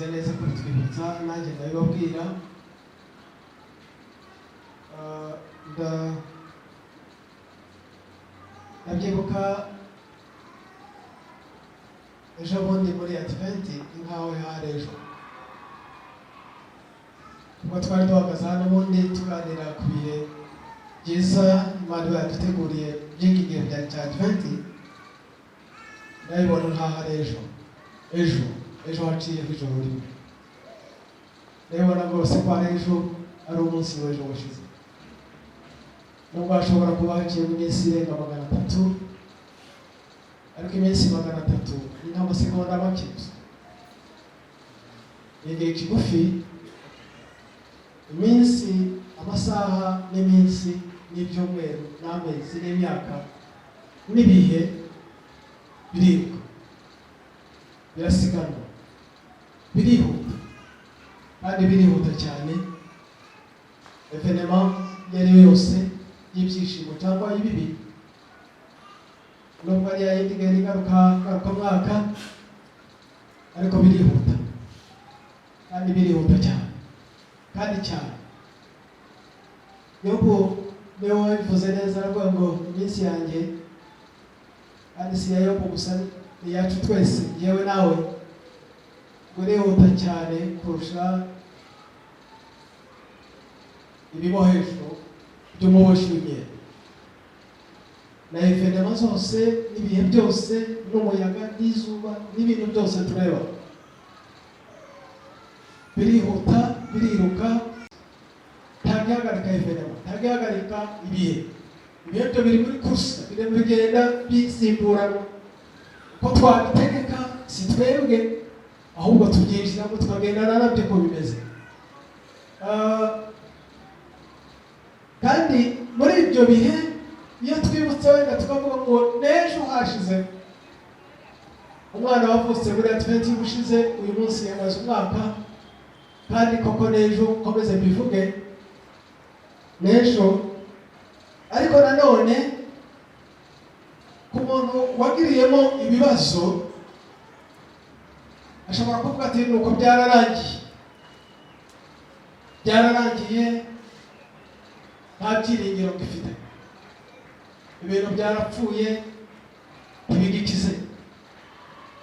bagize neza kubitwibutsa nanjye ndabibabwira. Ndabyibuka ejo bundi muri Advent nkaho hari ejo, ubwo twari duhagaze hano ubundi tuganira ku bihe byiza Imana yaduteguriye by'iki gihe bya Advent. Ndabibona nkaho ari ejo haciye ijoro rimwe. Ndabibona rwose ko ari ejo, ari umunsi w'ejo washize. Nubwo hashobora kuba haciye iminsi irenga 300, ariko iminsi 300 ni nk'amasegonda make gusa. Ni igihe kigufi. Iminsi, amasaha n'iminsi n'ibyumweru n'amezi n'imyaka n'ibihe biriruka, birasiganwa, birihuta, kandi birihuta cyane. Evenema iyo ari yo yose y'ibyishimo cyangwa y'ibibi, nubwo ari yayindi igenda igaruka mwaka, ariko birihuta, kandi birihuta cyane, kandi cyane. Yobu niwe wabivuze neza, aravuga ngo iminsi yanjye, kandi si ya Yobu gusa, ni yacu twese, yewe nawe, birihuta cyane kurusha ibibohesho by'umuboshi w'inkera. Na evenema zose n'ibihe byose n'umuyaga n'izuba n'ibintu byose tureba, birihuta, biriruka, ntagihagarika evenema, ntagihagarika ibihe. Ibihe byo biri muri kursa, bigenda bisimburana. Ko twabitegeka si twebwe, ahubwo tubyinjiramo tukagendana nabyo ko bimeze. Kandi muri ibyo bihe iyo twibutse wenda tukavuga ngo n'ejo hashize umwana wavutse muri Advent y'ubushize, uyu munsi yamaze umwaka, kandi koko n'ejo nkomeze mbivuge n'ejo. Ariko nanone ku muntu wagiriyemo ibibazo ashobora kuvuga ati nuko byararangiye, nta byiringiro bifite, ibintu byarapfuye, ntibigikize,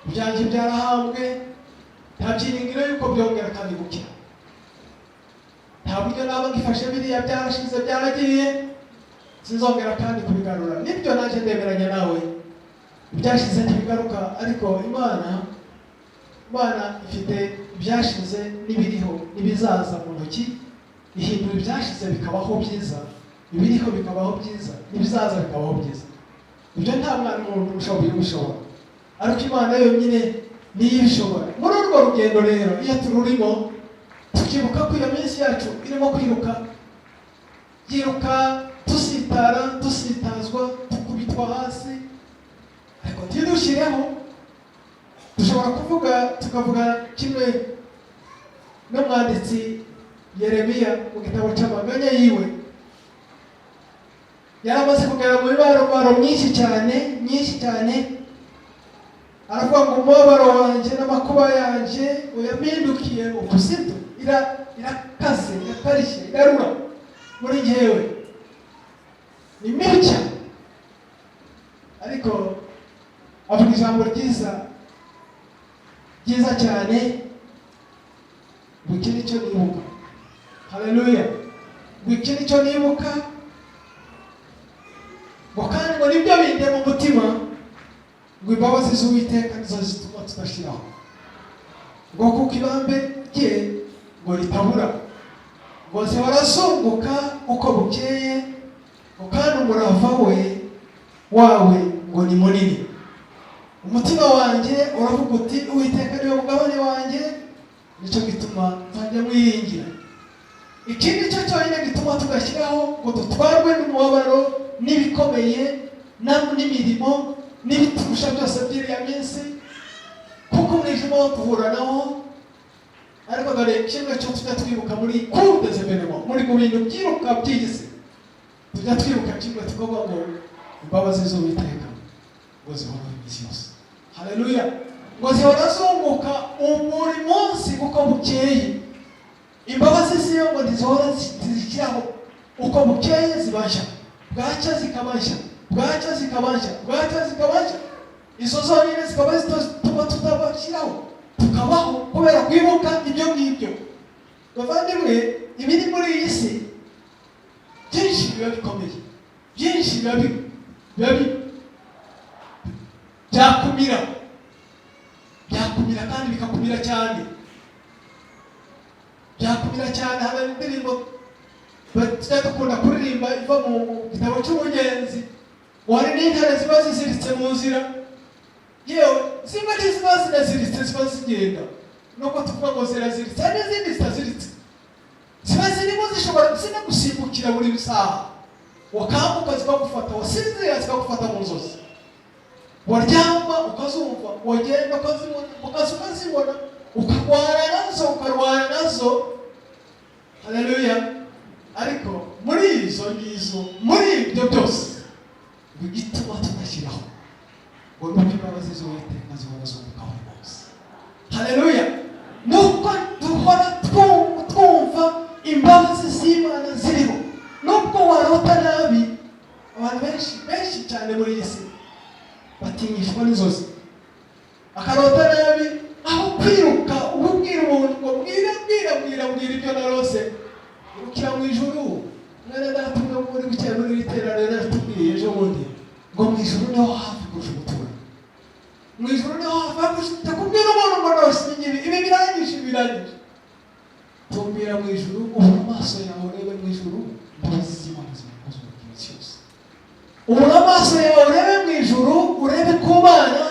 ibyanjye byarahambwe, nta byiringiro yuko byongera kandi gukira, nta buryo naba ngifashe biriya byarashize, byaragiye, sinzongera kandi kubigarura. Nibyo naje ndemeranya nawe, ibyashize ntibigaruka, ariko Imana ifite ibyashize n'ibiriho n'ibizaza mu ntoki, ihindura ibyashize bikabaho byiza, ibiriho bikabaho byiza, n'ibizaza bikabaho byiza. Ibyo nta mwana umuntu ushobora, ariko Imana yonyine niyo ibishobora. Muri urwo rugendo rero iyo tururimo, tukibuka ko iyo minsi yacu irimo kwiruka, dusitara, dusitazwa, tukubitwa hasi, ariko ntidushireho. Dushobora tukavuga kimwe n'umwanditsi Yeremiya mu gitabo cy'amaganya yiwe. Yaramaze kugera mu mibabaro myinshi cyane, aravuga ngo umubabaro wanjye n'amakuba yanjye uyampindukiye ubusitu, irakaze, irakarishye, igarura muri njyewe, ni mibi cyane. Ariko avuga ijambo ryiza cyane, iki nicyo nibuka. Haleluya. Iki nicyo nibuka, ngo kandi ngo nibyo binde mu mutima, ngo imbabazi z'Uwiteka nizo zituma tudashiraho, ngo kuko ibambe rye ngo ritabura, ngo zihorazunguka uko bukeye, ngo kandi umurava wawe ngo ni munini. Umutima wanjye uravuga uti Uwiteka niwe mugabane wanjye, nicyo gituma nzajya mwiringira. Ikindi cyo cyonyine gituma tugashyiraho ngo dutwarwe n'umubabaro n'ibikomeye n'imirimo n'ibiturusha byose by'iriya minsi, kuko umwijima wo guhura nawo. Ariko dore kimwe cyo tujya twibuka muri cours des événements, muri mu bintu byiruka by'isi, tujya twibuka kimwe tukavuga ngo imbabazi z'Uwiteka ngo zihoraho iminsi yose. Haleluya. ngo zihora zunguka buri munsi uko bukeye. Imbabazi ziyo ngo ntizihora zishyiraho uko bukeye zibasha, bwacya zikabasha, bwacya zikabasha, bwacya zikabasha. Izo zonyine zikaba zituma tutabashyiraho tukabaho kubera kwibuka ibyo ngibyo. Bavandimwe, ibiri muri iyi si byinshi biba bikomeye, byinshi biba byakumira kandi bikakumira cyane, byakumira cyane. Haba indirimbo tujya dukunda kuririmba iva mu gitabo cy'umugenzi, wari n'intare ziba ziziritse mu nzira, yewe zimwe ntiziba zinaziritse, ziba zigenda, nuko tuvuga ngo ziraziritse, hari n'izindi zitaziritse, ziba zirimo zishobora zino gusimbukira buri saha, wakambuka zikagufata, wasinzira zikagufata mu nzozi, waryama ukazumva, wagenda ukazibona, ukarwana nazo. Haleluya. Ariko muri izo ngizo, muri ibyo byose bigituma tudashyiraho ngo nuko imbabazi z'Uwiteka zihora zunguka buri munsi. Haleluya. Nuko duhora twumva imbabazi z'Imana ziriho, nubwo warota nabi. Abantu benshi cyane muri iyi si batinyishwa n'inzozi, akarota nabi, aho kwiruka ububwira umuntu ngo bwira ibyo narose, urukira mu ijuru. Mwene data umwe muri bukeye muri iterano yaratubwiye ejo bundi ngo mu ijuru niho hafi kurusha umutura, mu ijuru niho hafi kurusha kubwira umuntu ngo nosinyire ibi birangije. Tumbira mu ijuru, ubu amaso yawe urebe mu ijuru, imbabazi z'Imana zimukoze mu gihe cyose. Ubu amaso yawe urebe mu ijuru, urebe ku Mana,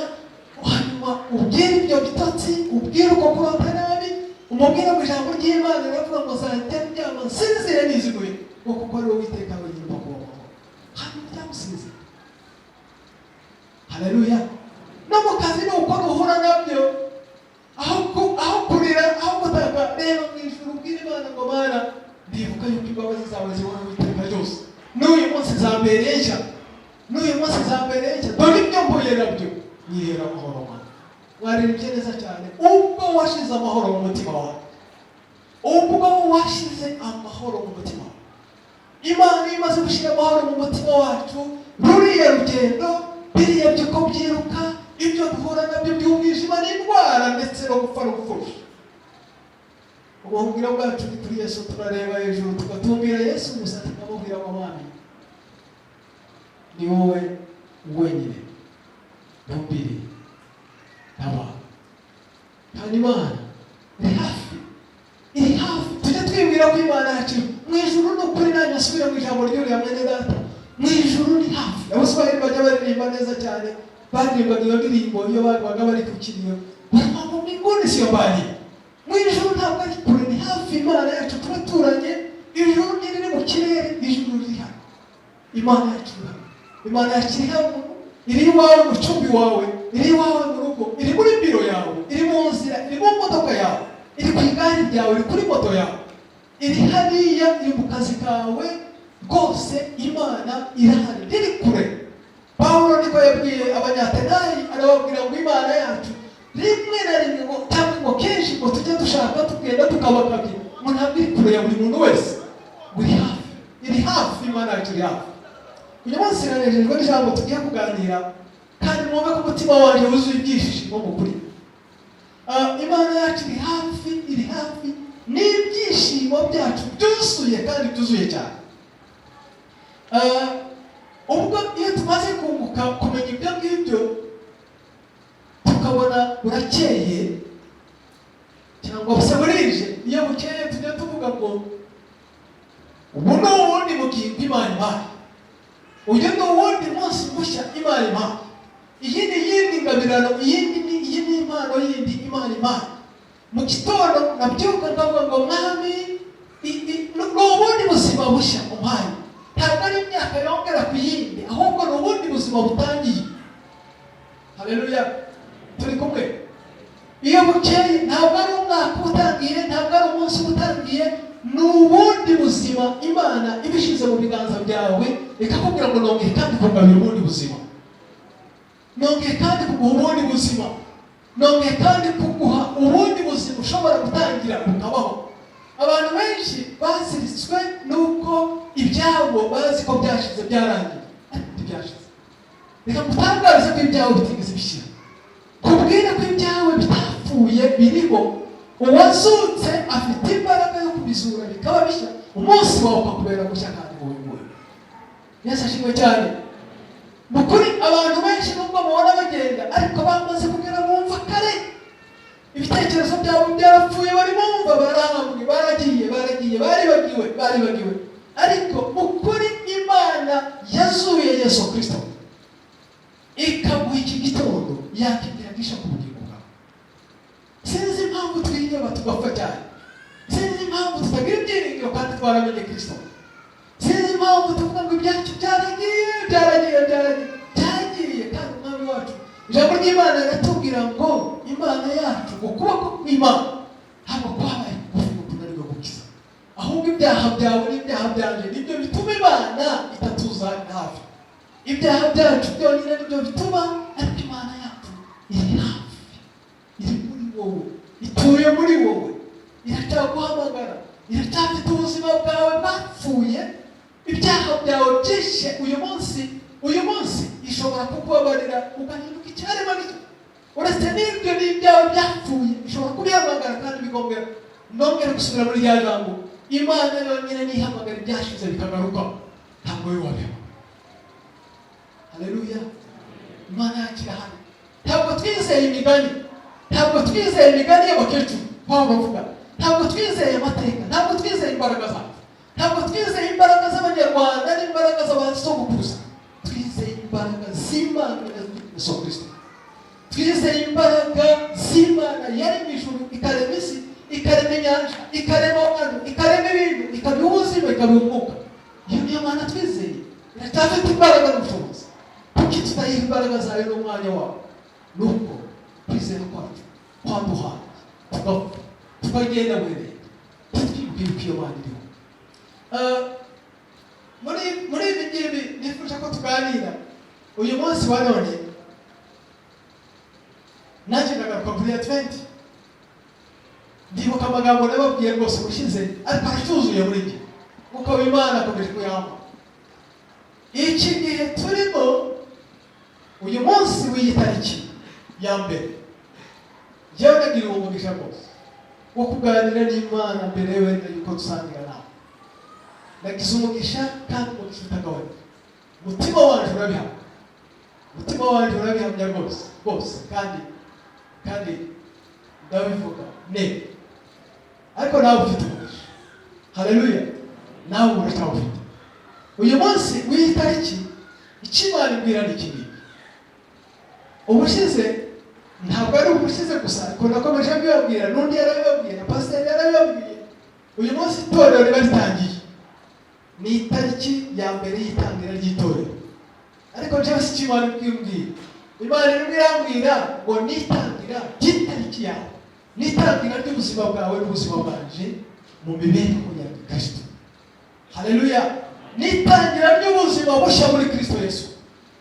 hanyuma ubwire ibyo bitotsi, ubwire uko kurota nabi, umubwire mu ijambo ry'Imana riravuga ngo zahita ndyama nsinzire niziguye, ngo kuko ari wowe Uwiteka wenyine ubaho. Hanyuma byamusinzira. Haleluya. No mu kazi ni uko duhura nabyo, aho kurira, aho gutaka, reba mu ijuru, ubwire Imana ngo Mana, ndibuka yuko imbabazi zawe zihora Uwiteka ryose. N'uyu munsi zambereye nshya, dore ibyo mpuye nabyo, nyihera amahoro Mana. Mwaririmbye neza cyane, ubwo washize amahoro mu mutima wawe, Imana imaze gushyira amahoro mu mutima wacu, ruriya rugendo, biriya byuko byiruka, ibyo duhura nabyo by'umwijima n'indwara ndetse no gupfa no gupfusha. Ubuhungiro bwacu ni kuri Yesu, turareba hejuru tugatumbira Yesu gusa, tukamubwira ngo Mwami, ni wowe wenyine ntumbiriye n'abantu, kandi Imana iri hafi. Tujya twibwira ko Imana yacu mu ijuru ni ukuri. Nanjye asubira mu ijambo ry'uriya mwene data, mu ijuru ni hafi. Abaswahili bajya baririmba neza cyane, baririmbaga iyo ndirimbo iyo babaga bari ku kiriyo, baravuga ngo mbinguni siyo mbali. Mu ijuru ntabwo ari kure, ni hafi. Imana yacu turaturanye, ijuru ntiriri mu kirere, ijuru riri hano. Imana yacu iri hano, iri iwawe mu cyumba iwawe, iri iwawe mu rugo, iri muri biro yawe, iri mu nzira, iri mu modoka yawe, iri ku igare ryawe, iri kuri moto yawe, iri hariya, iri mu kazi kawe. Rwose Imana irahari, iri kure. Pawulo niko yabwiye Abanyatenayi, arababwira ngo Imana yacu rimwe na rimwe ngo cyangwa ngo kenshi ngo tujye dushaka tugenda tukabakabye, ngo ntabwo iri kure ya buri muntu wese, iri hafi. Imana yacu iri hafi. Uyu munsi nanejejwe n'ijambo tugiye kuganira, kandi mwumve ko umutima wanjye wuzuye ibyishimo mu kuri. Imana yacu iri hafi, n'ibyishimo byacu byuzuye kandi byuzuye cyane. Ubwo iyo tumaze kunguka kumenya ibyo ngibyo, tukabona burakeye cyangwa busa burije, iyo bukeye tujya tuvuga ngo ubu ni ubundi bugingo Imana impaye, uyu ni uwundi munsi mushya Imana impaye, iyi ni iyindi ngabirano, iyi ni impano yindi Imana impaye. Mu gitondo nabyuka ndavuga ngo Mwami, ni ubundi buzima bushya umpaye, ntabwo ari imyaka yongera ku yindi, ahubwo ni ubundi buzima butangiye. Haleluya. Turi kumwe. Iyo bukeye ntabwo ari umwaka utangiye, ntabwo ari umunsi utangiye, ni ubundi buzima Imana ibishyize mu biganza byawe, ikakubwira ngo nongeye kandi kugabira ubundi buzima, nongeye kandi kuguha ubundi buzima. nongeye kandi kuguha ubundi buzima ushobora gutangira ukabaho. Abantu benshi baziritswe nuko ibyabo bazi ko byashize byarangiye, ariko ntibyashize. Reka mutangarize ko ibyawe bitigeze bishira, kubwira ko ibyawe bitapfuye biriho. Uwazutse afite imbaraga yo kubizura bikaba bishya, umunsi wawe ukakubera mushya kandi wowe. Yesu ashimwe cyane. Mukuri abantu benshi nubwo mubona bagenda, ariko bamaze kugera bumva kare ibitekerezo byabo byarapfuye, bari bumva barahamwe, baribagiwe. Ariko mukuri Imana yazuye Yesu Kristo ikaguha iki gitondo, yakibwira gisha ku bugingo bwawe. Sinzi impamvu twiheba tugapfa cyane, sinzi impamvu tutagira ibyiringiro kandi twaramenye Kristo, sinzi impamvu tuvuga ngo ibyacu byaragiye kandi umwami wacu. Ijambo ry'Imana riratubwira ngo Imana yacu, ukuboko kw'Imana ntabwo kwabaye kugufi ngo tunanirwe gukiza, ahubwo ibyaha byawe n'ibyaha byanjye nibyo bituma Imana itatuza hafi. Ibyaha byacu byonyine nibyo bituma, ariko Imana yacu iri hafi, iri muri wowe, ituye muri wowe, iracyaguhamagara, iracyafite ubuzima bwawe bwapfuye. Ibyaha byawe byishe uyu munsi ishobora kukubabarira ugahinduka icyaremwe gito. Uretse n'ibyo n'ibyawe byapfuye ishobora kubihamagara kandi bigongera. Nongera gusubira muri rya jambo, Imana yonyine nihamagara ibyashize bikagaruka, ntabwo we wabihamagara. Haleluya. Imana yakira hano. Ntabwo twizeye imigani y'abakecuru Pawulo bavuga, ntabwo twizeye amateka, ntabwo twizeye imbaraga zacu, ntabwo twizeye imbaraga z'Abanyarwanda n'imbaraga z'abasogokuruza. Twizeye imbaraga z'Imana Yesu Kristo. Twizeye imbaraga z'Imana yaremye ijuru, ikarema isi, ikarema inyanja, ikarema abantu, ikarema ibintu, ikabiha ubuzima, ikabiha umwuka. Iyo niyo Mana twizeye, iracyafite imbaraga n'ubushobozi. Kuki tutayiha imbaraga zayo n'umwanya wawe? Nuko kwizera kwacu kwaduhaye tukagenda wereye, tutibwira uko iyo Mana iriho. Muri ibi ngibi nifuje ko tuganira uyu munsi wa none. Nanjye ndagaruka kuri Advent, ndibuka amagambo nababwiye rwose ushize, ariko aracyuzuye muri njye kuko Imana akomeje kuyamba. Iki gihe turimo uyu munsi w'iyi tariki ya mbere, njyewe nagira umugisha rwose wo kuganira n'Imana mbere wenda yuko dusangira nawe. Nagize umugisha kandi umugisha utagabanije. Umutima wanjye urabihamya rwose kandi ndabivuga neza. Ariko nawe ufite umugisha. Haleluya. Nawe uracyawufite. Uyu munsi w'iyi tariki icyo Imana ibwira ni iki ngiki. Ubushize ntabwo ari ubushize gusa, ariko nakomeje mbibabwira, n'undi yarabibabwira, pasiteri yarabibabwiye. Uyu munsi itorero riba ritangiye, ni itariki ya mbere y'itangira ry'itorero. Ariko njyewe si icyo Imana ibwira. Imana irambwira ngo nitangira ry'itariki yawe, nitangira ry'ubuzima bwawe n'ubuzima bwanje mu mibereho ya Kristo. Haleluya. Nitangira ry'ubuzima bushya muri Kristo Yesu,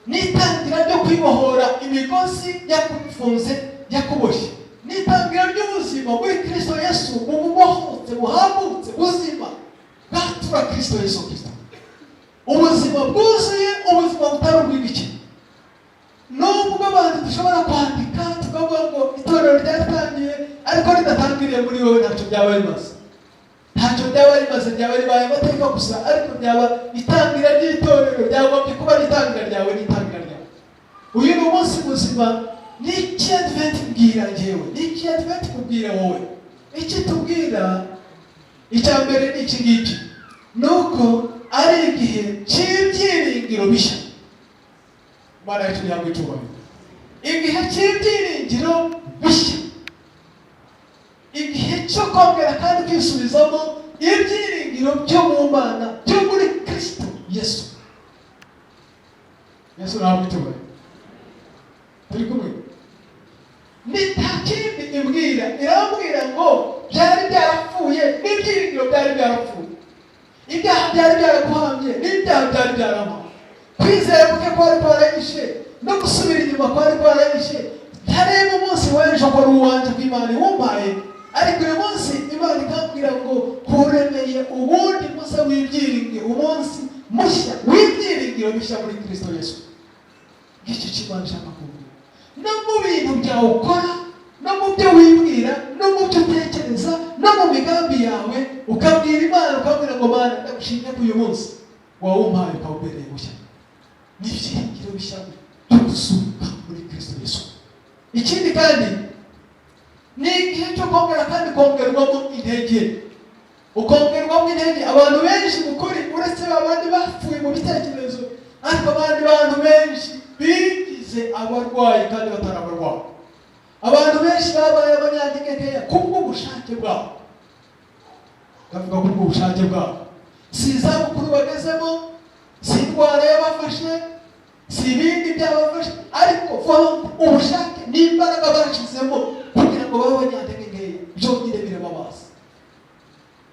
nitangira ryo kwibohora imigozi yakufunze yakuboshye, nitangira ry'ubuzima muri Kristo Yesu, ububohotse buhambutse buzima bwatura Kristo Yesu Kristo, ubuzima bwuzuye, ubuzima butari ubw'ibiki. Nubwo abantu dushobora kwandika tukavuga ngo itorero ryatangiye, ariko ridatangiriye muri wowe, ntacyo byaba bimaze. Byaba ribaye amateka gusa, ariko byaba itangira ry'itorero, ryagombye kuba itangira ryawe n'itangira ryawe. Uyu ni umunsi muzima. Ni iki Advent ibwira njyewe? Ni iki Advent kubwira wowe? Iki tubwira icya mbere ni iki ngiki, nuko ari igihe cy'ibyiringiro bishya. Imana yacu ntabwo itubahira. Igihe cy'ibyiringiro bishya, igihe cyo kongera kandi kwisubizamo ibyiringiro byo mu Mana, byo muri Kristo Yesu. Yesu ntabwo itubahira. Turi kumwe? Ni nta kindi imbwira, irambwira ngo byari byarapfuye, n'ibyiringiro byari byarapfuye, ibyaha byari byaraguhamye, n'ibyaha byari byarama, kwizera kuke kwari kwarayishe, no gusubira inyuma kwari kwarayishe, ntareba umunsi w'ejo ko ari uwanjye ko Imana iwumpaye, ariko uyu munsi Imana ikambwira ngo kuremeye ubundi musa w'ibyiringiro, umunsi mushya w'ibyiringiro bishya muri Kristo Yesu. Icyo cy'Imana ishaka kuvuga no mu bintu byawe ukora, no mu byo wibwira, no mu byo utekereza, no mu migambi yawe, ukabwira Imana ukabwira ngo Mana ndagushimye ko uyu munsi wawumpaye ukawubereye mushya, n'ibyiringiro bishya byo gusuka muri Kristo Yesu. Ikindi kandi ni igihe cyo kongera kandi kongerwamo intege, ukongerwamo intege. Abantu benshi mukuri uretse abandi bapfuye mu bitekerezo, ariko abandi bantu benshi bigize abarwayi kandi batarabarwaye. Abantu benshi babaye abanyantegekeya kubw'ubushake bwabo, kavuga kubw'ubushake bwabo, si izabukuru bagezemo, si indwara yabafashe, si ibindi byabafashe, ariko ubushake n'imbaraga bashyizemo kugira ngo babe abanyantegekeya byonyine birababaza.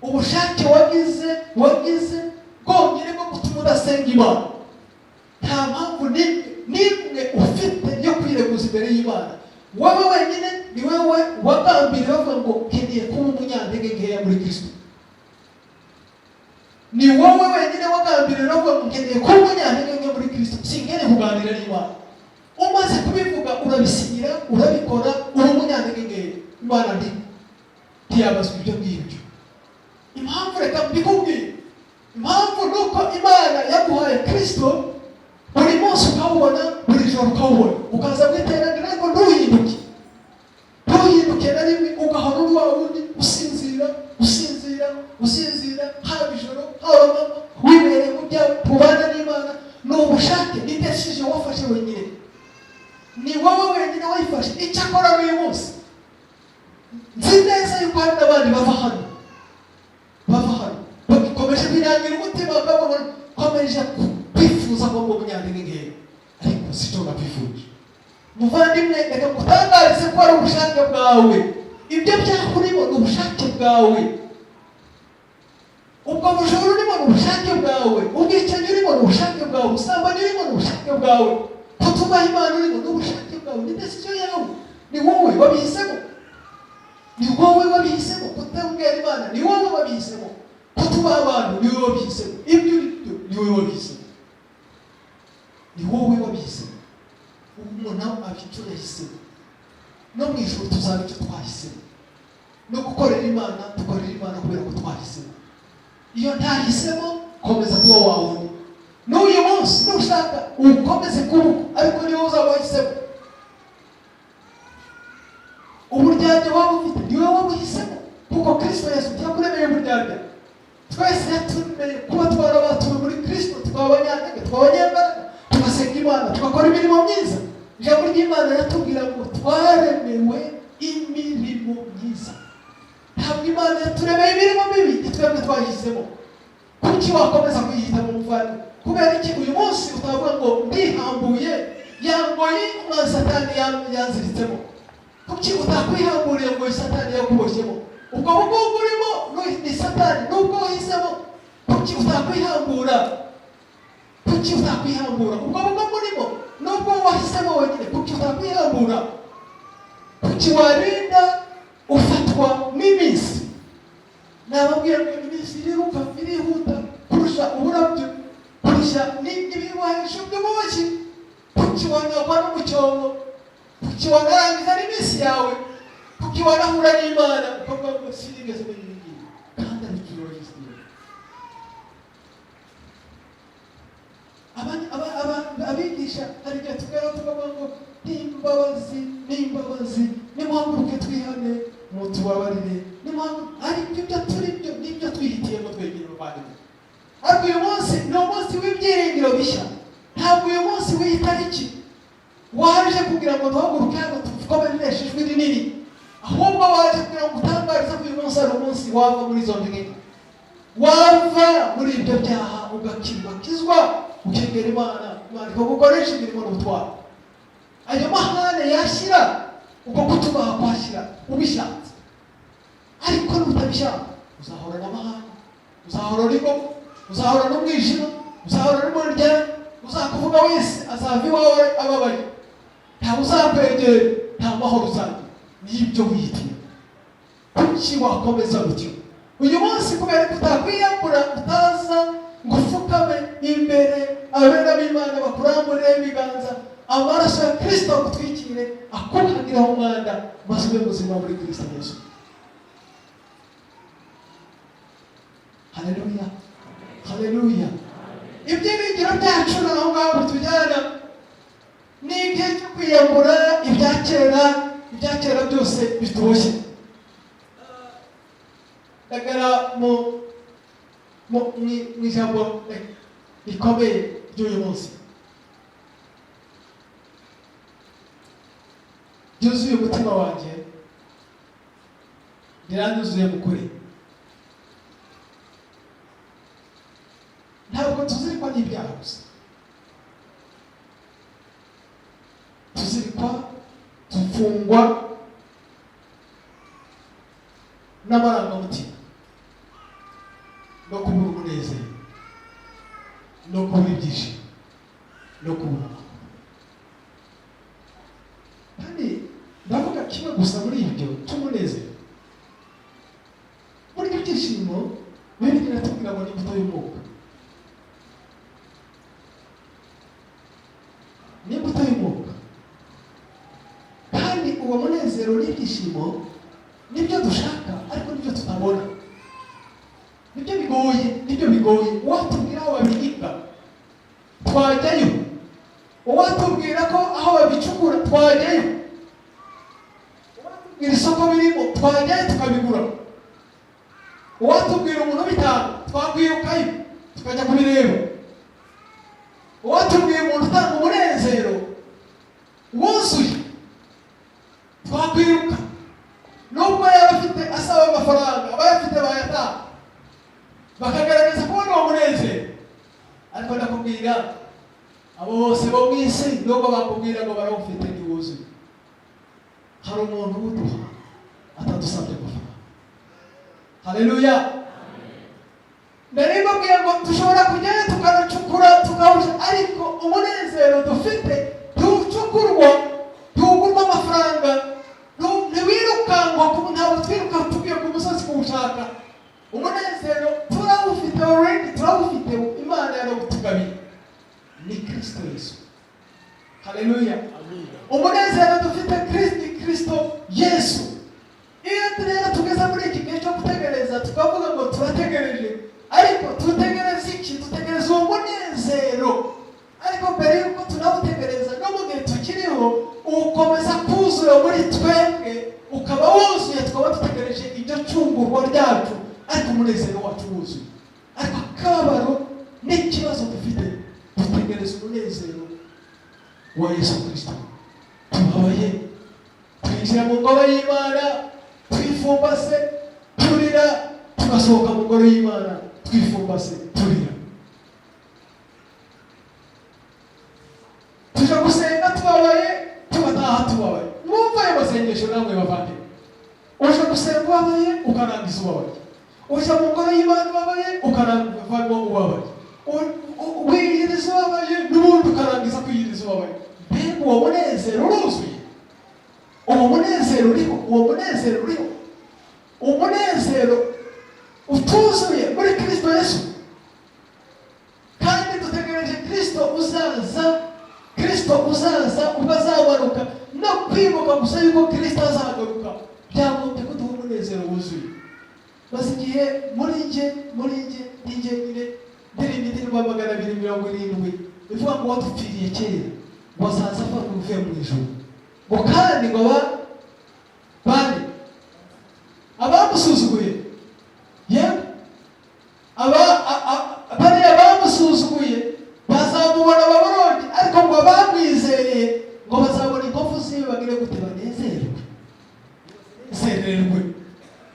Ubushake wagize bwonyine bwo gutuma udasenga Imana, nta mpamvu n'imwe ufite yo kwireguza imbere y'Imana. Wowe wenyine ni wowe wagambiriye bavuga ngo nkeneye kuba umunyantege nkeya muri Kristo. Ni wowe wenyine wagambiriye bavuga ngo nkeneye kuba umunyantege nkeya muri Kristo, sinkeneye kuganira n'Imana. Umaze kubivuga urabisinyira, urabikora, uri umunyantege nkeya. Imana ntiyabazwa ibyo ngibyo. Impamvu reka mbikubwire, impamvu nuko Imana yaguhaye Kristo, buri munsi ukawubona, buri joro ukawubona, ukaza kwiteranira ariko ntuhinduke na rimwe, ugahora uri wa wundi usinzira, haba ijoro haba amanywa, wibereye mu byawe, ubana n'Imana. Ni ubushake, ni decision wafashe wenyine, ni wowe wenyine wayifashe. Icyakora uyu munsi nzi neza yuko hari n'abandi bava hano bagikomeje kwirangira umutima, bakomeje kwifuza ko ngo umunyantege nkeya, ariko si cyo nakwifuje. Muvandimwe, reka ngutangarize ko ari ubushake bwawe. Ibyo byakurimo ni ubushake bwawe, ubwo bujura urimo ni ubushake bwawe, ubwicanyi urimo ni ubushake bwawe, ubusambanyi urimo ni ubushake bwawe, kutubaha Imana urimo ni ubushake bwawe. Ni decision yawe, ni wowe wabihisemo, kutabwira Imana ni wowe wabihisemo, kutubaha abantu ni wowe wabihisemo, ibyo ni wowe wabihisemo, ni wowe wabihisemo. Umuntu abicyo yahisemo, no mu ijuru tuzaba icyo twahisemo, no gukorera Imana dukorera Imana kubera ko twahisemo. Iyo ntahisemo, komeza kuba wawe. N'uyu munsi nushaka ukomeze kuba, ariko ni wowe uzaba wahisemo. Uburyarya waba ufite ni wowe wabuhisemo, kuko Kristo Yesu yakuremeye uburyarya. Twese yaturemeye kuba twarabatuwe muri Kristo, tukaba abanyantege, tukaba abanyembaraga, tugasenga Imana, tugakora imirimo myiza. Ijambo ry'Imana yatubwira ngo twaremewe imirimo myiza. Ntabwo Imana yaturemeye imirimo mibi twebwe twahisemo. Kuki wakomeza kuyihitamo muvandimwe? Kubera iki uyu munsi utavuga ngo ndihambuye yangoye umwana Satani yanziritsemo? Kuki utakwihamburiye ngo Satani yakuboshyemo? Ubwo bugugu urimo ni Satani nubwo wahisemo. Kuki utakwihambura? Ubwo bugugu urimo nubwo wahisemo wenyine, kuki utakwihambura? Kuki warinda ufatwa n'iminsi? Nababwira ngo iminsi irihuta kurusha uburabyo, kurusha n'ibibahisho by'ubuki. Kuki wanagwa n'umucyongo? Kuki wanarangiza n'iminsi yawe? Kuki wanahura n'Imana ukavuga ngo sinigeze menya ibi ngibi kandi ari ijuru ry'isi? Abigisha hari igihe tukavuga ngo n'imbabazi, nimuhaguruke twihane, mutubabarire, ariko ibyo turi byo nibyo twihitiyemo twegera abavandimwe. Ariko uyu munsi ni umunsi w'ibyiringiro bishya. Ntabwo uyu munsi w'itariki waje kugira ngo duhaguruke hano tukomereshe ijwi rinini, ahubwo waje kugira ngo utangarize ko uyu munsi ari umunsi wava muri izo ntege, wava muri ibyo byaha, ugakizwa, ukegera Imana ikagukoresha imirimo n'ubutwari. Ayo mahane yashyira, uko kutubaha kwashyira ubishatse. Ariko nutabishaka uzahora n'amahane, uzahora n'ingomo, uzahora n'umwijima, uzahora n'umuryane, uzakuvuga wese azava iwawe ababaye, ntawe uzakwegera. nta mahoro uzagira. Nibyo wihitira. Kuki wakomeza gutyo? Uyu munsi kubera ko utakwiyambura, utaza ngo ufukame imbere abera b'Imana bakuramburire ibiganza, amaraso ya Kristo agutwikire, akuhagiraho umwanda, maze ube muzima muri Kristo Yesu. Haleluya, haleluya. Ibyiringiro byacu naho ngaho bitujyana ni igihe cyo kwiyambura ibya kera byose bitoshye. Ndagara mu ijambo rikomeye ry'uyu munsi, ryuzuye umutima wanjye, riranyuzuye mu kuri. Ntabwo tuzirikwa n'ibyaha gusa, tuzirikwa, tufungwa n'amarangamutima no kubura umunezero, no kubura ibyishimo, no kubura amahoro. Kandi ndavuga kimwe gusa muri ibyo cy'umunezero. Muri ibyo byishimo Bibiliya iratubwira ngo ni imbuto y'umwuka. Ni imbuto y'umwuka. Kandi uwo munezero n'ibyishimo nibyo dushaka, ariko nibyo tutabona. Nibyo bigoye. Uwatubwira aho babihinga twajyayo, uwatubwira ko aho babicukura twajyayo, uwatubwira isoko birimo twajyayo tukabigura, uwatubwira umuntu bitanga twakwirukayo tukajya kubireba, uwatubwira umuntu utanga umunezero wuzuye twakwiruka, nubwo yaba afite asaba amafaranga, abayafite bayatanga bakagaragaza kubona uwo munezero. Ariko ndakubwira abo bose bo mu isi nubwo bakubwira ngo barawufite ntiwuzuye, hari umuntu uduha atadusabye amafaranga. Haleluya. Ndabibabwiye ngo dushobora kujyayo tukanacukura tukawusha, ariko umunezero dufite ntucukurwa, ntugurwa amafaranga, ntiwirukankwa. Ntabwo twiruka tugiye ku musozi kuwushaka. Umunezero turawufite already, turawufite. Imana yarawutugabiye, ni Kristo Yesu. Haleluya. Umunezero dufite Kristo Yesu. Iyo rero tugeze muri iki gihe cyo gutegereza, tukavuga ngo turategereje, ariko tutegereza iki? Tutegereza uwo munezero. Ariko mbere yuko tunawutegereza, no mu gihe tukiriho ukomeza kuzura muri twebwe, ukaba wuzuye, tukaba dutegereje iryo cungurwa ryacu, ariko umunezero wacu wuzuye. Ariko akabaro n'ikibazo dufite, dutegereza umunezero wa Yesu Kristo. Tubabaye, twinjira mu ngoro y'Imana twifumbase turira, tugasohoka mu ngoro y'Imana twifumbase turira. Tuja gusenga tubabaye, tugataha tubabaye. Mwumva ayo masengesho namwe bavandimwe. Uje gusenga ubabaye, ukarangiza ubabaye. Uje mu ngoro y'Imana ubabaye, ukarangiza ubabaye. Wiyiriza ubabaye, n'ubundi ukarangiza kwiyiriza ubabaye. Mbega uwo munezero uruzuye? Uwo munezero uriho, umunezero utuzuye muri Kristo Yesu. Kandi dutegereje Kristo uzaza ubwo azabaruka, no kwibuka gusa yuko Kristo azagaruka byagombye kuduha umunezero wuzuye. Maze igihe muri njye ndirimba indirimbo 270 ivuga ngo wadupfiriye kera ngo azaza ava kuvuye mu ijuru, ngo kandi ngo bane abamusuzuguye, yewe bariya bamusuzuguye bazamubona babaronde, ariko ngo bamwizeye ngo bazabona inkovu ziwe bagire gute? Banezerwe.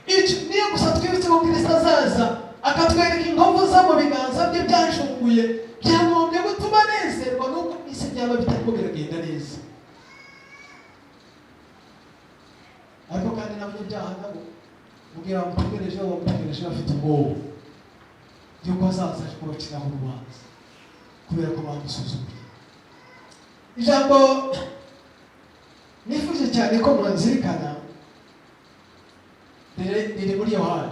Icyo niyo gusa twibutse ko Kristo azaza akatwereka inkovu zo mu biganza bye byashunguye, byagombye gutuma nezerwa, n'ubwo isi byaba bitarimo biragenda neza. Ariko kandi n'abanyabyaha nabo mubwira bamutegereje bafite ubwoba yuko azaza kubaciraho urubanza kubera ko bamusuzuguye. Ijambo nifuje cyane ko mwanzirikana riri muri Yohana.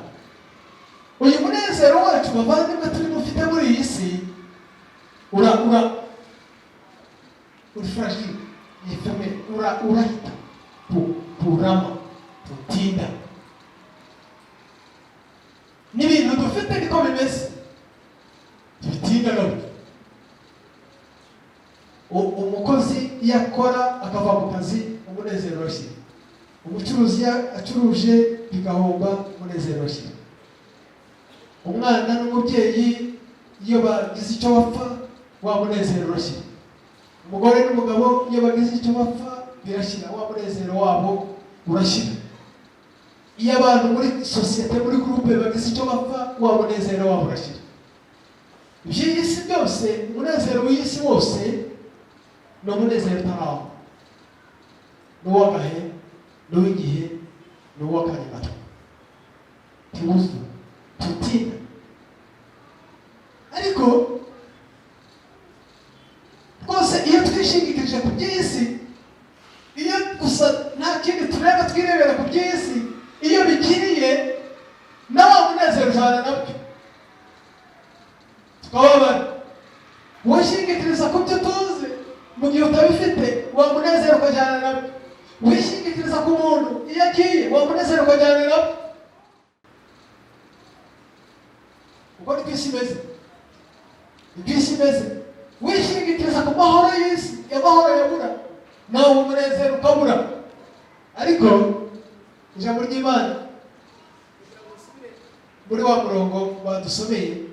Uyu munezero wacu bavandimwe turi mufite muri iyi si uri fragile, yifeme, urahita purama, putinda. N'ibintu dufite niko bimeze, bitinda nabyo. Umukozi iyo akora akava mu kazi, umunezero urashira. Umucuruzi acuruje bigahomba, umunezero urashira. Umwana n'umubyeyi iyo bagize icyo bapfa, wa munezero urashira. Umugore n'umugabo iyo bagize icyo bapfa birashira, wa munezero wabo urashira. Iyo abantu muri sosiyete, muri groupe bagize icyo bapfa, wa munezero wabo urashira. Iby'iyi si byose, umunezero w'isi wose ni umunezero utaraho, ni uw'agahe, ni uw'igihe, ni uw'akanya gato, ntiwuzuye, tutinda. Ariko rwose iyo twishingikirije ku by'isi, iyo gusa nta kindi tureba twirebera ku by'isi, iyo bikiriye na wa munezero ujana nabyo tukababara. Wishingikiriza ku byo tuzi, mu gihe utabifite wa munezero ukajyana nabyo. Wishingikiriza ku muntu, iyo agiye wa munezero ukajyana nabyo. Uko niko isi imeze, niko isi imeze. Wishingikiriza ku mahoro y'isi, amahoro yabura, nawe umunezero ukabura. Ariko ijambo ry'Imana muri wa murongo badusomeye,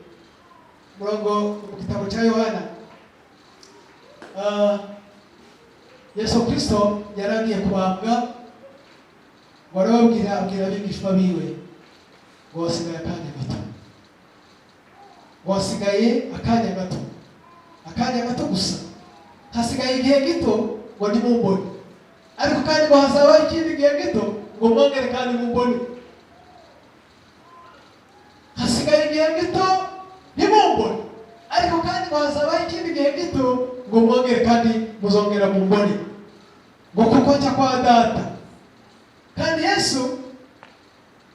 murongo mu gitabo cya Yohana, Yesu Kristo yaragiye kubambwa, abwira abigishwa biwe ngo wasigaye akanya gato, wasigaye akanya gato gusa, hasigaye igihe gito ngo nimumbone, ariko kandi ngo hazaba ikindi gihe gito ngo mwongere kandi mumbone. Hasigaye igihe gito nimumbone, ariko kandi ngo hazaba ikindi gihe gito ngo mwongere kandi muzongera mumbone, ngo kuko njya kwa Data. Kandi Yesu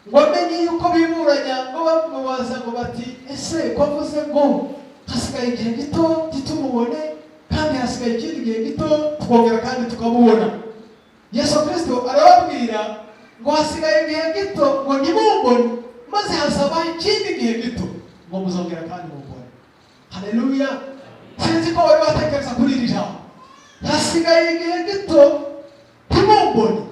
ngo amenye yuko biburanya, ngo bamubaza ngo bati ese ko avuze ngo hasigaye igihe gito titumubone, kandi hasigaye ikindi gihe gito twongera kandi tukamubona. Yesu Kristo arababwira ngo hasigaye igihe gito ngo nimumbone, maze hazaba ikindi gihe gito ngo muzongera kandi mumbone. Haleluya! Sinzi ko bari batekereza kuri iri jambo. Hasigaye igihe gito timumbone.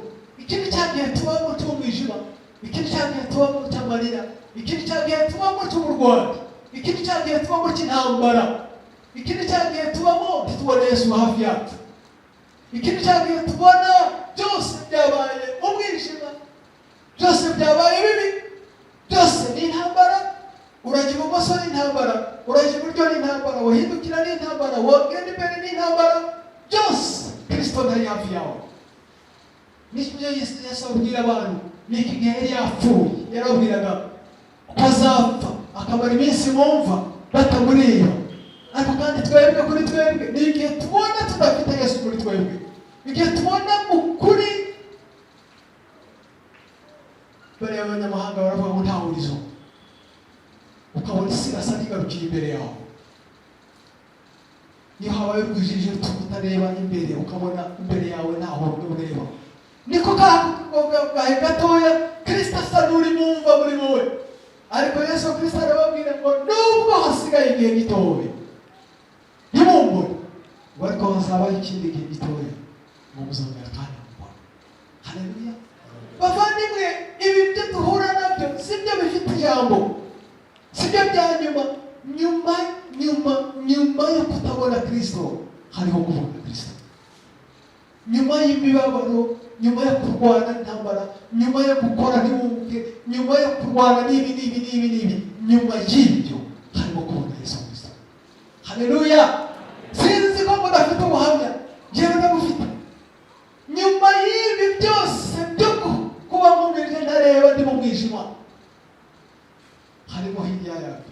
Ikindi cyagiye tubamo cy'umwijima, ikindi cyagiye tubamo cy'amarira, ikindi cyagiye tubamo cy'uburwayi, ikindi cyagiye tubamo cy'intambara, ikindi cyagiye tubamo titubona Yesu hafi yacu, ikindi cyagiye tubona byose byabaye umwijima, byose byabaye bibi, byose ni intambara. Urajya ibumoso ni intambara, urajya iburyo ni intambara, wahindukira ni intambara, wagenda imbere ni intambara, byose Kristo ntari hafi yawe. N'icyo Yesu abwira abantu, n'iki gihe yari yapfuye, yarabwiraga ko azapfa akamara iminsi mumva batamureba. Ariko kandi twebwe kuri twebwe ni igihe tubona tudafite Yesu muri twebwe, igihe tubona mu kuri. Bariya abanyamahanga baravuga ngo nta hurizo, ukabona isi irasa n'igarukiye imbere yawe. Iyo habaye urwijiji tutareba imbere, ukabona imbere yawe ntaho ureba. Niko gahe gatoya Kristo asa n'uri mumva muri wowe. Ariko Yesu Kristo arababwira ngo nubwo hasigaye igihe gitoya ntimumbone, ngo ariko hazaba ikindi gihe gitoya ngo muzongera kandi mumbone. Haleluya! Bavandimwe, ibi byo duhura nabyo sibyo bifite ijambo, sibyo bya nyuma yo kutabona Kristo hariho kubona Kristo. Nyuma y'imibabaro, nyuma yo kurwana intambara, nyuma yo gukora ntibunguke, nyuma yo kurwana n'ibi, nyuma y'ibyo harimo kubona Yesu Kristo. Haleluya! Sinzi ko mudafite ubuhamya, njyewe ndabufite. Nyuma y'ibi byose byo kuba mumeze ntareba ndi mu mwijima, harimo hirya yabyo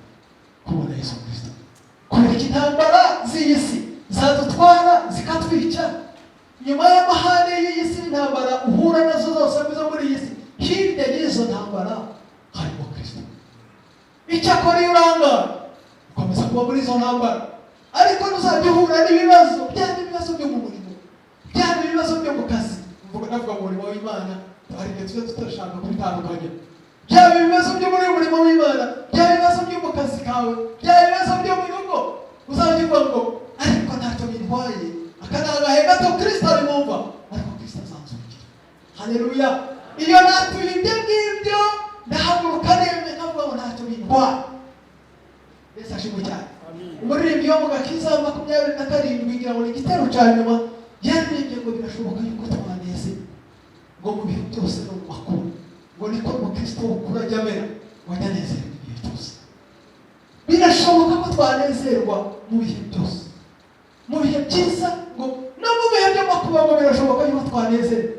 kubona Yesu Kristo. Kubera intambara z'iyi si zadutwara zikatwica, nyuma y'amahane y'iyi si intambara uhura nazo zose zo muri iyi si, hirya y'izo ntambara harimo Kristo. Icyakora iyo urangara ukomeza kuba muri izo ntambara, ariko ntuzajya uhura n'ibibazo, byaba ibibazo byo mu murimo, byaba ibibazo byo mu kazi. Ndavuga mu murimo w'Imana, hari igihe tuba tutashaka kubitandukanya. Byaba ibibazo byo muri uyu murimo w'Imana, byaba ibibazo byo mu kazi kawe, byaba ibibazo byo mu rugo, uzajya uvuga ngo ariko ntacyo bintwaye, aka ni agahe gato Kristo abimwumva, ariko Kristo azanzurukira. Haleluya! Iyo natuye ibyo ngibyo ndahaguruka nemye nkavuga ngo ntacyo bintwaye. Yesu ashimwe cyane. Umuririmbyi wo mu Gakiza 27 ngira ngo ni igitero cya nyuma yaririmbye ngo birashoboka yuko twaneze ngo mu bihe byose no mu makuba, ngo niko mu Kristo ukura ajya amera, wajya anezerwa ibihe byose. Birashoboka ko twanezerwa mu bihe byose, mu bihe byiza, ngo no mu bihe by'amakuba ngo birashoboka yuko twanezerwa,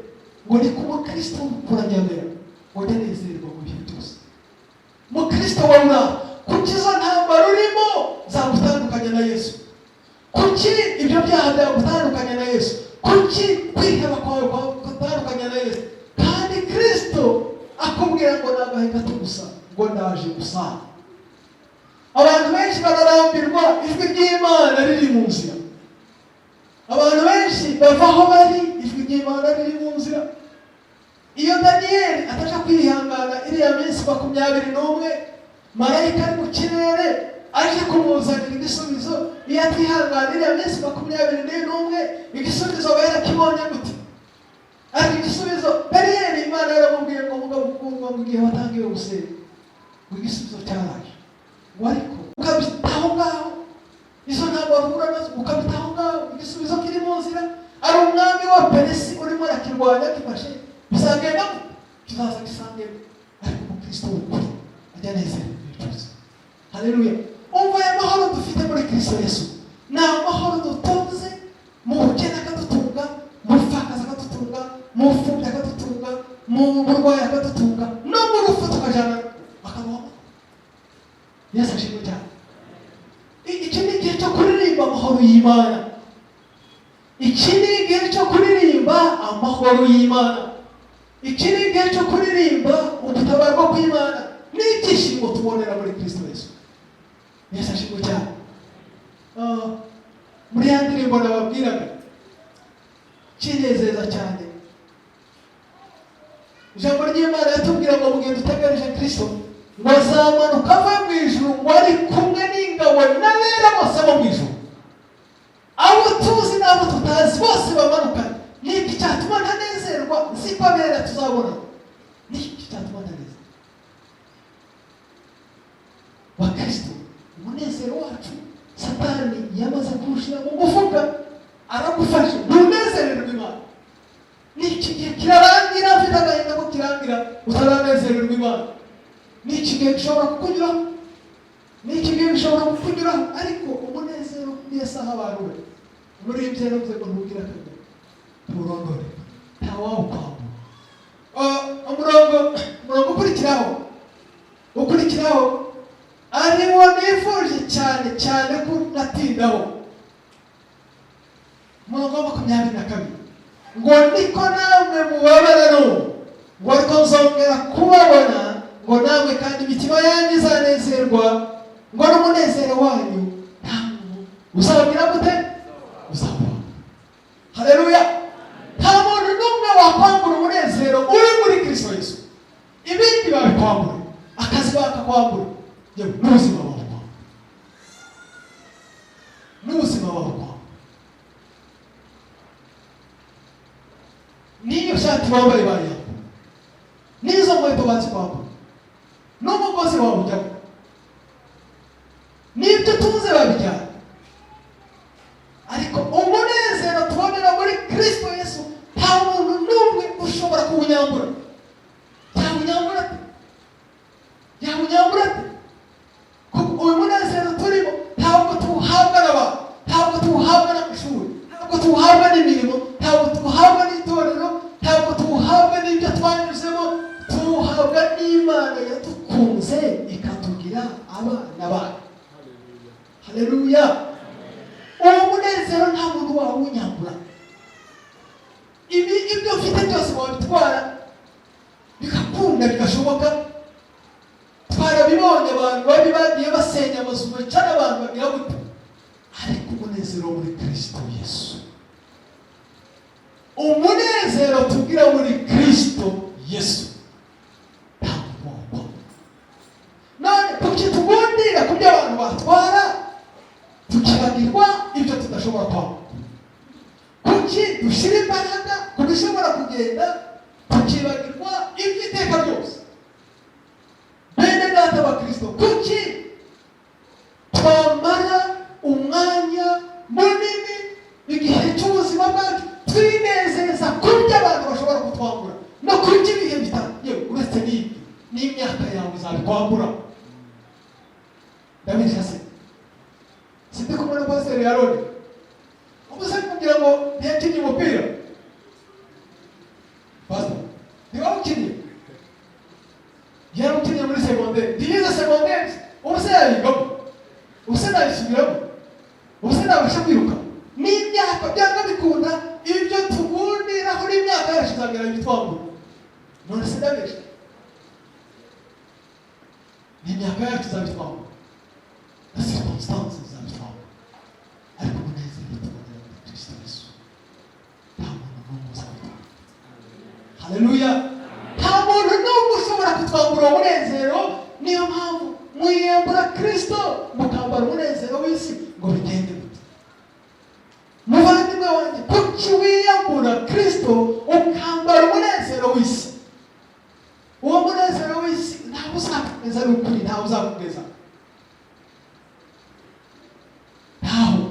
ngo niko mu Kristo ukura ajya amera, wajya anezerwa mu bihe byose. Mu Kristo wabura kuki izo ntambara urimo zagutandukanya na Yesu? Kuki ibyo byaha byagutandukanya na Yesu? Kuki kwiheba kwawe kwagutandukanya na Yesu? Kandi Kristo akubwira ngo nagahe gato gusa, ngo ndaje gusa. Abantu benshi bararambirwa ijwi ry'Imana riri mu nzira. Abantu benshi bava aho bari, ijwi ry'Imana riri mu nzira. Iyo Daniyeli ataja kwihangana iriya minsi 21, marayika ari mu kirere aje kumuzanira igisubizo. Iyo atihangana iriya minsi 21, igisubizo barakibonye gute? Ari igisubizo Daniyeli Imana yaramubwiye ngo mugabo ukundwa mu gihe watangiye gusenga, ngo igisubizo cyaraje. Ariko ukabitaho ngaho, izo ntambara uhura nazo ukabitaho ngaho, igisubizo kiri mu nzira. Ari umwami wa Peresi urimo arakirwanya gifashe, bizagenda kizaza gisangemo, ariko mu Kristo w'ukuri ajya anezerwa ibihe byose. Haleluya! Umva aya mahoro dufite muri Kristo Yesu ni amahoro dutunze, mu bukene akadutunga, mu bupfakazi akadutunga, mu bupfubyi akadutunga, mu burwayi akadutunga, no mu rupfu tukajana akabaho. Yesu ashimwe cyane. Iki ni igihe cyo kuririmba amahoro y'Imana. Iki ni igihe cyo kuririmba amahoro y'Imana. Iki ni igihe cyo kuririmba ubutabarwa bw'Imana n'ibyishimo tubonera muri Kristo Yesu. Yesu ashimwe cyane. Muri ya ndirimbo nababwiraga kinezeza cyane, ijambo ry'Imana yatubwira ngo mu gihe dutegereje Kristo, ngo azamanuka ava mu ijuru, ngo ari kumwe n'ingabo n'abera bose bo mu ijuru. Abo tuzi n'abo tutazi bose bamanukana. Niki cyatuma ntanezerwa? Nzi ko abera tuzabona. Niki cyatuma ntanezerwa? Wa Kristo, umunezero wacu Satani yamaze kuwushyira mu mufuka, aragufashe ntunezererwe Imana. Niki gihe kirarangira, mfite agahinda ko kirangira utaranezererwa Imana. Niki gihe gishobora kukunyuraho, niki gihe gishobora kukunyuraho, ariko umunezero Yesu aha abantu be. Umuririmbyi yaravuze ngo ntubwire akagabo turondore ntawawukwambura. Umurongo ukurikiraho ariwo nifuje cyane cyane ko natindaho. Umurongo wa 22, ngo niko namwe mubabara n'ubu, ngo ariko nzongera kubabona, ngo namwe kandi imitima yanyu izanezerwa, ngo n'umunezero wanyu nta muntu uzagira gute? Uzabona. Haleluya! Nta muntu n'umwe wakwambura umunezero uri muri Kristo Yesu. Ibindi babikwambura, akazi bakakwambura, yewe n'ubuzima bakwambura, n'ubuzima bakwambura. Niyo shati wambaye bayambura, n'izo nkweto bazikwambura, n'umugozi wawe ujyamo, n'ibyo tuze babijyana. Ariko umunezero tubonera muri Kristo Yesu nta muntu n'umwe ushobora kuwunyambura. Yawunyambura ate? Kuko uyu munezero turimo ntabwo tuwuhabwa n'abantu, ntabwo tuwuhabwa n'amashuri, ntabwo tuwuhabwa n'imirimo, ntabwo tuwuhabwa n'itorero, ntabwo tuwuhabwa n'ibyo twanyuzemo, tuwuhabwa n'Imana yadukunze ikatugira abana bayo. Haleluya! Uwo munezero nta muntu wawunyambura. ibyo ufite byose wabitwara bigakunda bigashoboka. Twarabibonye abantu babi bagiye basenya amazu bicara abantu bagira gute, ariko umunezero muri Kristo Yesu, umunezero tugira muri Kristo Yesu nta muboko. None kuki tugundira ku byo abantu batwara tukibagirwa ibyo tudashobora kwambuka? Kuki dushyira imbaraga ku bishobora kugenda tukibagirwa iby'iteka ryose? Bene data wa Kristo, kuki twamara umwanya munini igihe cy'ubuzima bwacu twinezeza kurya abantu bashobora kutwambura no kurya ibihe bitandukanye? Uretse n'ibyo n'imyaka yawe izabikwambura. Ndabizi se sindi kumwe na Pastor Yaroni ubuse kugira ngo ntiyakinnye umupira. Pastor ntiwawukinnye, yarawukinnye muri segonderi, ntiyize segonderi, ubuse yayigamo, ubuse nayisubiramo, ubuse nabasha kwiruka. N'imyaka byanga bikunda ibyo tugundiraho n'imyaka yacu izagera bitwambura. None se ndabesha? N'imyaka yacu izabitwambura na circonstances izabitwambura, ariko umunezero tubonera muri Kristo Yesu nta muntu n'umwe uzabitwambura. Haleluya! Nta muntu n'umwe ushobora kutwambura umunezero. Niyo mpamvu mwiyambura Kristo mukambara umunezero w'isi ngo bigende gute? Muvandimwe wanjye, kuki wiyambura Kristo ukambara umunezero w'isi? Uwo munezero w'isi ntabwo uzakugeza, ari ukuri ntabwo uzakugeza, ntaho.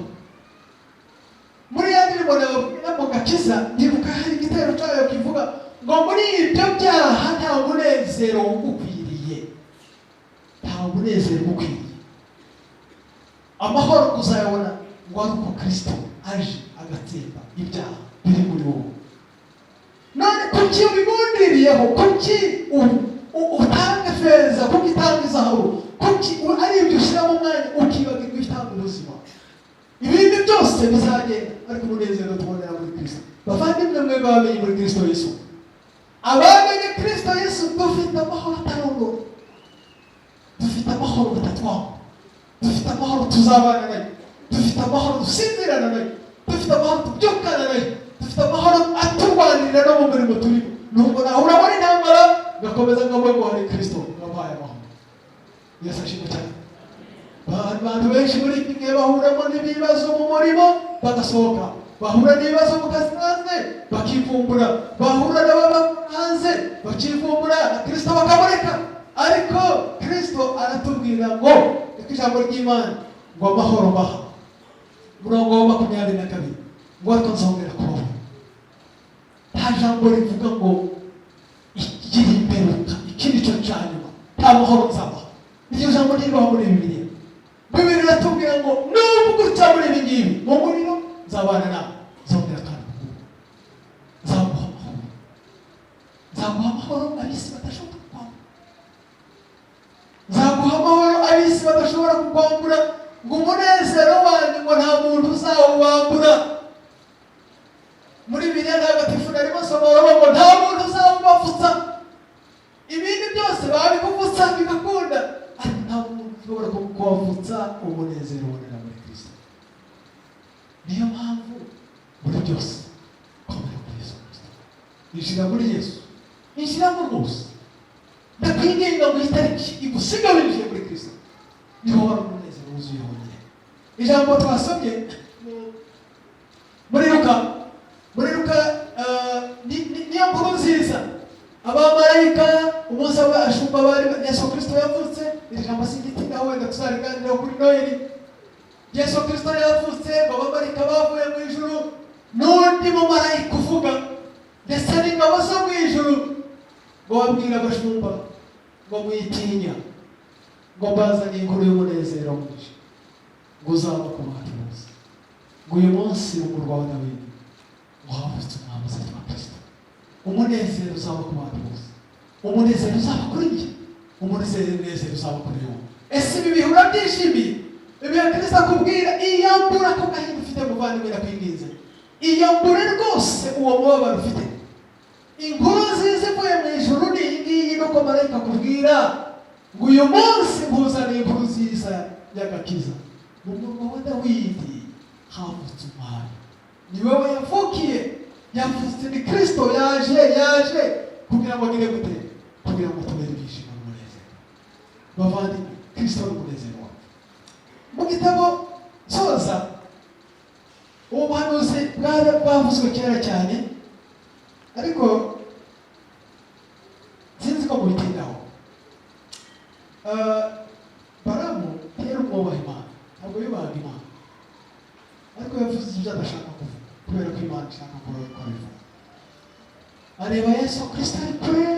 Muri ya ndirimbo na mu Gakiza ndibuka hari igitero cyayo kivuga ngo muri ibyo byaha nta munezero ugukwiriye, nta munezero ugukwiriye. Amahoro uzayabona ngo ari uko Kristo aje agatsemba ibyaha biri muri wowe. None kuki ubigundiriyeho? Kuki utanga feza? Kuki utanga izahabu? Kuki ari ibyo ushyira mu mwanya ukibagirwa itanga ubuzima? Ibindi byose bizagenda, ariko umunezero tubonera muri Kristo. Bavandimwe mwe bamenye muri Kristo Yesu, abamenye Kristo Yesu dufite amahoro atarondora, dufite amahoro butatwanga, dufite amahoro tuzabana nayo, dufite amahoro dusinzirana nayo, dufite amahoro tubyukana nayo, dufite amahoro aturwanirira no mu murimo turimo. Nubwo nahura muri intambara ngakomeza ngavuga ngo hari Kristo ngabaye amahoro. Yesu ashimwe cyane. Abantu benshi muri iki gihe bahuramo n'ibibazo mu murimo bagasohoka, bahura n'ibibazo mu kazi hanze bakivumbura, bahura n'ababa hanze bakivumbura na Kristo bakamureka. Ariko Kristo aratubwira ngo reka ijambo ry'Imana ngo amahoro baha, murongo wa 22 ngo ariko nzongera kubaho. Nta jambo rivuga ngo igira imperuka, ikindi cyo cyanyuma, nta mahoro nzabaha. Iryo jambo ririho muri Bibiliya. Bibiliya iratubwira ngo nubwo uca muri ibi ngibi mu muriro nzabana nawe, nzongera kandi nzaguha amahoro, nzaguha amahoro abisi badashobora kukwambura, nzaguha amahoro abisi badashobora kukwambura. Ngo umunezero wanjye ngo nta muntu uzawubambura. Muri Bibiliya ntagatifu narimo soma ngo nta muntu uzawubavutsa. Ibindi byose babikuvutsa bigakunda, ariko nta muntu ushobora kukwavutsa umunezero ubonera muri Kristo. Niyo mpamvu muri byose komera kuri Yesu Kristo, injira muri Yesu, injiramo rwose. Ndakwinginga ngo itariki igusiga winjiye muri Kristo, niho wari umunezero wuzuye wonyine. Ijambo twasomye muri Luka niyo nkuru nziza. Abamarayika umunsi abashumba bari Yesu Kristo yavutse, iri jambo singitinda wenda tuzariganiraho kuri Noheli. Yesu Kristo yavutse, abamarayika bavuye mu ijuru, n'undi mumarayika uvuga ndetse n'ingabo zo mu ijuru ngo babwira abashumba ngo mwitinya, ngo bazanye inkuru y'umunezero mwinshi ngo uzaba ku bantu bose, ngo uyu munsi mu murwa wa Dawidi ngo havutse umwami uzitwa Kristo. Umunezero uzaba ku bantu bose, umunezero uzaba kuri njye, umunezero uzaba kuri wowe. Ese ibi bihe urabyishimiye? Ibi Kristo akubwira iyambura ko gahinda ufite muvandimwe, ndakwinginze iyambure rwose uwo mubabaro ufite. Inkuru nziza ivuye mu ijuru ni iyi ngiyi, nuko marayika akubwira ngo uyu munsi nkuzaniye inkuru nziza y'agakiza. Mu murwa wa Dawidi havutse umwami, ni wowe yavukiye, yavutse, ni Kristo yaje kugira ngo agire gute? Kugira ngo tubere ibyishimo n'umunezero. Bavandimwe, Kristo ni umunezero wacu. Mu gitabo soza, ubuhanuzi bwavuzwe kera cyane, ariko sinzi ko mubitindaho. Balamu yari umwubaha Imana, ntabwo yubahaga Imana, ariko yavuze ibyo adashaka kuvuga kubera ko Imana ishaka ko bivuga. Areba Yesu Kristo ari kure.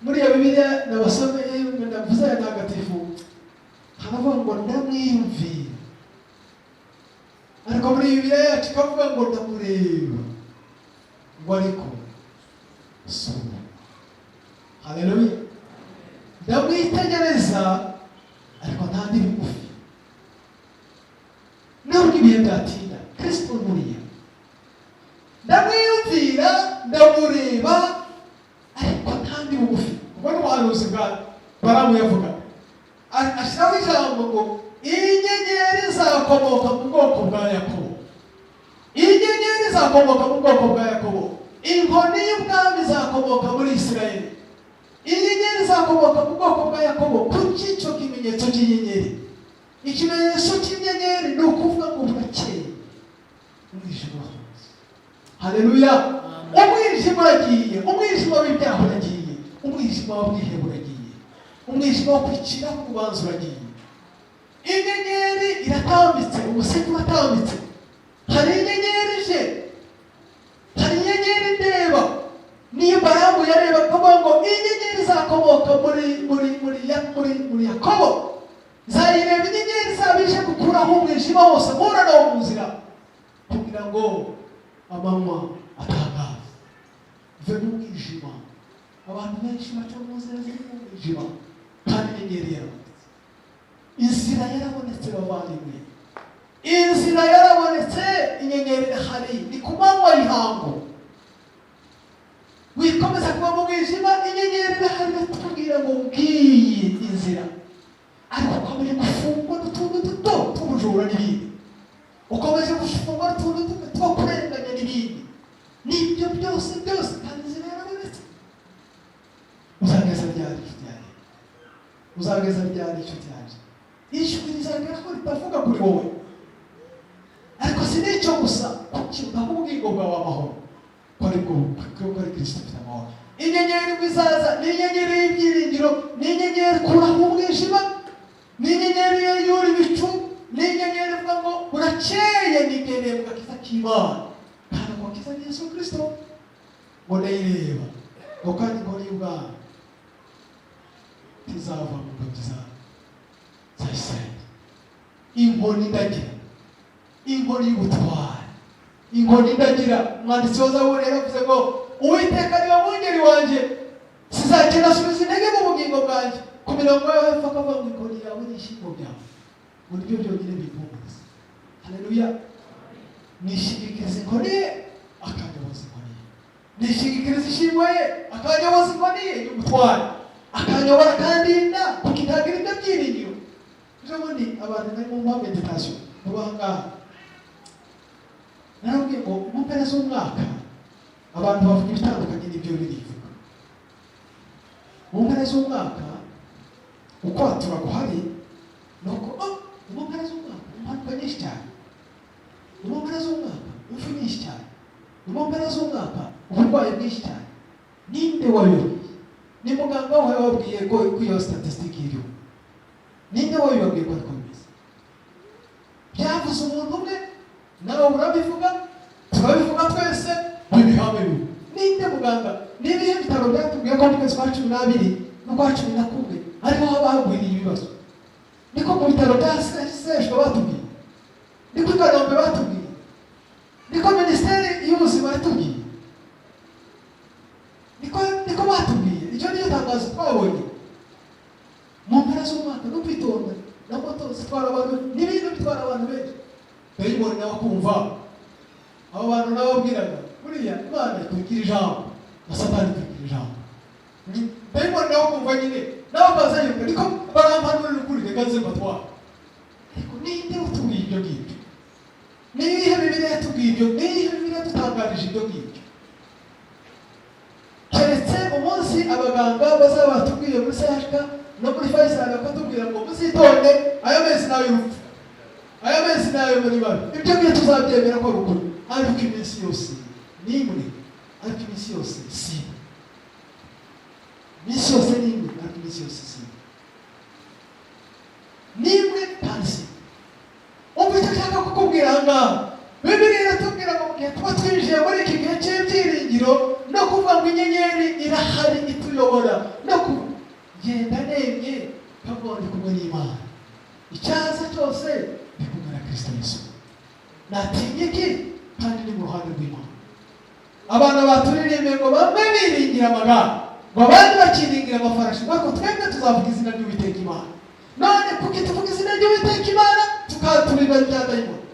Muri iyo Bibiliya nabasomeye ndavuze aya ntagatifu, haravuga ngo ndamwiyumvira, ariko muri Bibiliya yacu ikavuga ngo ndamureba, ngo ariko sura. Haleluya. Ndamwitegereza ariko ntandi bigufi. Nubwo ibihe byatinda, Kristo muriya. Ndamwiyumvira, ndamureba ariko ntandi bugufi. Ubwo ni ubuhanuzi bwa Balamu yavuga. Ashyiraho ijambo ngo inyenyeri zakomoka mu bwoko bwa Yakobo. Inyenyeri zakomoka mu bwoko bwa Yakobo. Inkoni y'ubwami zakomoka muri Isirayeli. Inyenyeri zakomoka mu bwoko bwa Yakobo. Kuki icyo kimenyetso cy'inyenyeri? Ikimenyetso cy'inyenyeri ni ukuvuga ngo burakeye, umwijima wose. Haleluya. Umwijima uragiye, umwijima w'ibyaha uragiye, umwijima w'ubwihebe uragiye, umwijima wo kwicira mu rubanza uragiye. Inyenyeri iratambitse, umuseke uratambitse. Hari inyenyeri ije, hari inyenyeri ndeba. Niyo Balamu yareba akavuga ngo inyenyeri zakomoka muri Yakobo. Zayireba inyenyeri zabije gukuraho umwijima wose mpura nawo mu nzira, kugira ngo amanywa atangaze. Ve mu mwijima. Abantu benshi baca mu nzira ziri mu mwijima, kandi inyenyeri yarabonetse. Inzira yarabonetse bavandimwe. Inzira yarabonetse, inyenyeri irahari, ni ku manywa y'ihangu. Wikomeza kuba mu mwijima, inyenyeri irahari iratubwira ngo ngiyi inzira. Ariko ukomeje gufungwa n'utuntu duto tw'ubujura n'ibindi, ukomeje gufungwa n'utuntu duto two kurenganya n'ibindi, n'ibyo byose kandi inzira yarabonetse. Uzageza ryari inshuti yanjye? Uzageza ryari inshuti yanjye? Ijwi rizagera ko ritavuga kuri wowe. Ariko si n'icyo gusa, kukibaho ubwingo bwawe amahoro, ko ari Kristo ufite amahoro. Inyenyeri izaza ni inyenyeri y'ibyiringiro, ni inyenyeri ikuraho umwijima, ni inyenyeri yura ibicu, ni inyenyeri ivuga ngo burakeye, nigendeye mu gakiza k'Imana. Kandi ako gakiza ni Yesu Kristo. Ngo ndayireba, ngo kandi inkoni y'ubwami izava mu ngobyi za Isirayeli. Inkoni ndagira, inkoni y'ubutware, inkoni ndagira. Umwanditsi wa Zaburi yaravuze ngo Uwiteka ni we mwungeri wanjye, sizakena asubiza intege mu bugingo bwanjye. Ku mirongo yawe hepfo akavuga ngo inkoni yawe n'ishyimbo byawe, muri byo byonyine bimpumuriza. Haleluya. Nishingikiriza inkoni ye, akanyoboza inkoni ye. Nishingikiriza ishyimbo ye, akanyoboza inkoni ye y'ubutware, akanyobora akandinda kuko itagira ibyo byiringiro. Ubundi abantu bari mu meditation n'ubuhangaha, narabwiye ngo mu mpera z'umwaka abantu bavuga ibitandukanye n'ibyo birivuga. Mu mpera z'umwaka ukwatura guhari nuko mu mpera z'umwaka impanuka nyinshi cyane, mu mpera z'umwaka impfu nyinshi cyane, mu mpera z'umwaka uburwayi bwinshi cyane. Ninde wayoboye? Ni muganga wawe wabwiye ko iyo statistique iriho? Ninde wabibabwiye ko ariko bimeze? Byavuze umuntu umwe, nawe urabivuga, turabivuga twese, bibihame bibi. Ninde muganga? Nibihe bitaro byatubwiye ko mu kwezi kwa 12 no kwa 11 ariho habagwiriye ibibazo? Niko mu bitaro bya CHUK batubwiye, niko i Kanombe batubwiye, niko Minisiteri y'Ubuzima yatubwiye, niko batubwiye. Icyo niyo tangazo twabonye. Mu mpera z'umwaka no kwitonda na moto zitwara abantu n'ibintu bitwara abantu benshi. dayimoni nawe kumva abo bantu nababwiraga buriya Imana ikugira ijambo na Satani ikugira ijambo. Dayimoni nawe kumva nyine nawe bazayuka niko barampanurira ukuri reka nze mbatwara. Ariko ninde utubwiye ibyo ngibyo? Nihe Bibiliya yatubwiye ibyo? Nihe Bibiliya yadutangarije ibyo ngibyo? Keretse umunsi abaganga bazaba batubwiye muri CHK no muri Faisal bakatubwira ngo muzitonde ayo mezi nayo y'urupfu, ayo mezi nayo muri babi, ibyo ngibyo tuzabyemera ko rukuru. Ariko iminsi yose nimwe, ariko iminsi yose si iminsi yose nimwe, ariko iminsi yose si nimwe kandi si. Umva icyo nshaka kukubwira ngaha, Bibiliya iratubwira ngo mugihe tuba twinjiye muri iki gihe cy'ibyiringiro no kuvuga ngo inyenyeri irahari ituyobora no kugenda nemye kavuga ndi kumwe n'Imana, icyaza cyose ndi kumwe na Kristo Yesu, natinye iki kandi ni mu ruhande rw'Imana. Abana baturirimbe ngo bamwe biringira amagare ngo abandi bakiringira amafarashi, ariko twebwe tuzavuga izina ry'Uwiteka Imana. None kuki tuvuga izina ry'Uwiteka Imana tukaturinda ibya dayimoni?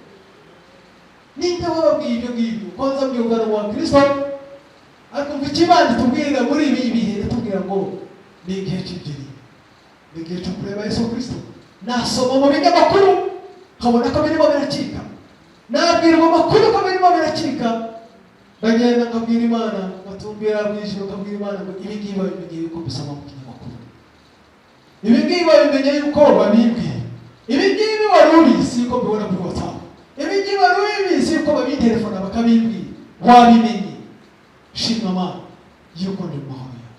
Ninde wababwiye ibyo ngibyo? Konza byumvana wa Kristo, ariko mvuga Imana itubwira muri ibi bihe, itubwira ngo ni igihe cy'ibyiringiro, ni igihe cyo kureba Yesu Kristo. Nasoma mu binyamakuru nkabona ko birimo biracika, nabwira mu makuru ko birimo biracika, ndagenda nkabwira Imana, ngatumbira mu ijuru nkabwira Imana ngo ibi ngibi babimenye yuko bisoma mu kinyamakuru, ibi ngibi babimenye yuko babimbwiye, ibi ngibi wari ubizi yuko mbibona kuri WhatsApp, ibi ngibi wari ubizi yuko babitelefona bakabimbwira, wabimenye. Shima Imana yuko ndi mu mahoro yawe,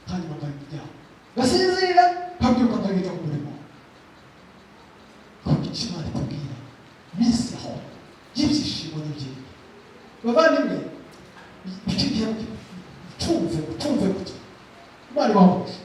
kandi mbagana ibyaha gasinzira kabyuka nkagenda ku murimo. Kuko icyo Imana itubwira minsi aho y'ibyishimo n'ibyiza. Bavandimwe, icyo gihe tumve gutya Imana ibahumuje.